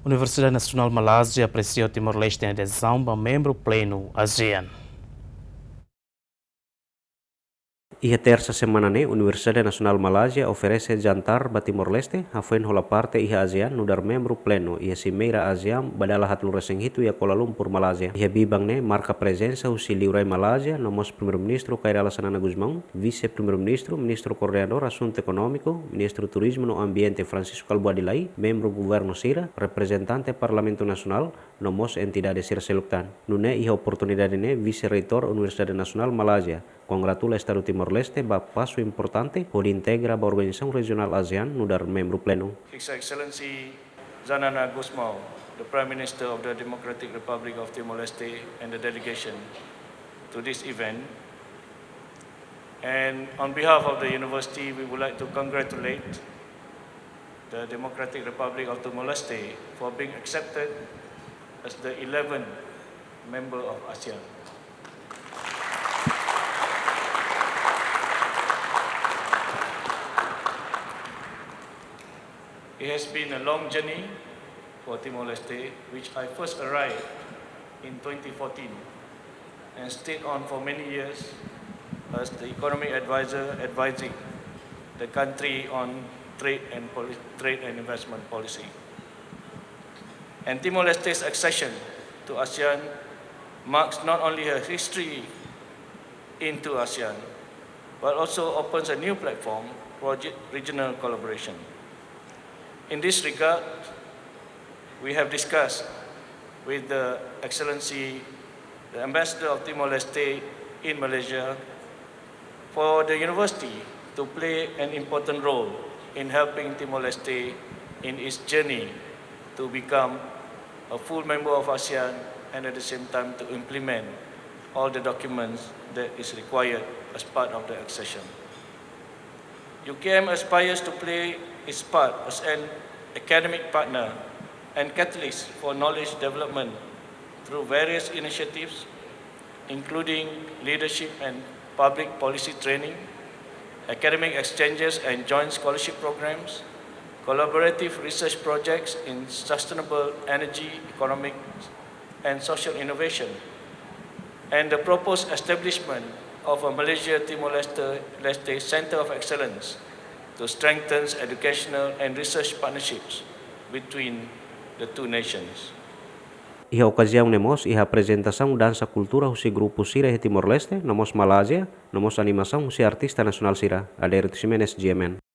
Universidade Nacional Malazia apreciou Timor-Leste em adezaun para membro plenu ASEAN. E a terça semana ne Universidade Nacional Malazia oferece jantar ba Timor-Leste hafen hola parte iha ASEAN nudar membru pleno e a cimeira ASEAN badala hatlu reseng hitu ia Kuala Lumpur Malazia. Iha bibang ne marca presença usi liurai Malazia nomos primeiro-ministro Kaira Alasanana Guzmão, vice-primeiro-ministro, ministro coordenador assunto econômico, ministro turismo no ambiente Francisco Albuadilai, membro governo Sira, representante Parlamento Nacional nomos entidade Sira Seluktan. Nune iha oportunidade ne vice-reitor Universidade Nacional Malazia congratula Estado Timor-Leste ba passo importante por integra a Organização Regional ASEAN no dar membro pleno. His Excellency Zanana Gusmao, the Prime Minister of the Democratic Republic of Timor-Leste and the delegation to this event. And on behalf of the university, we would like to congratulate the Democratic Republic of Timor-Leste for being accepted as the 11th member of ASEAN. It has been a long journey for Timor-Leste, which I first arrived in 2014 and stayed on for many years as the economic advisor advising the country on trade and investment policy. And Timor-Leste's accession to ASEAN marks not only a history into ASEAN, but also opens a new platform for regional collaboration. In this regard, we have discussed with the Excellency, the Ambassador of Timor-Leste in Malaysia, for the university to play an important role in helping Timor-Leste in its journey to become a full member of ASEAN and at the same time to implement all the documents that is required as part of the accession. UKM aspires to play its part as an academic partner and catalyst for knowledge development through various initiatives, including leadership and public policy training, academic exchanges and joint scholarship programs, collaborative research projects in sustainable energy, economic, and social innovation, and the proposed establishment of a Malaysia-Timor-Leste Center of Excellence to strengthen educational and research partnerships between the two nations. Iha ocasião nemos iha apresentação dança cultura husi grupo Sira e Timor-Leste nomos Malazia, nomos animação husi artista nasional Sira, Ader Ximenes GMN.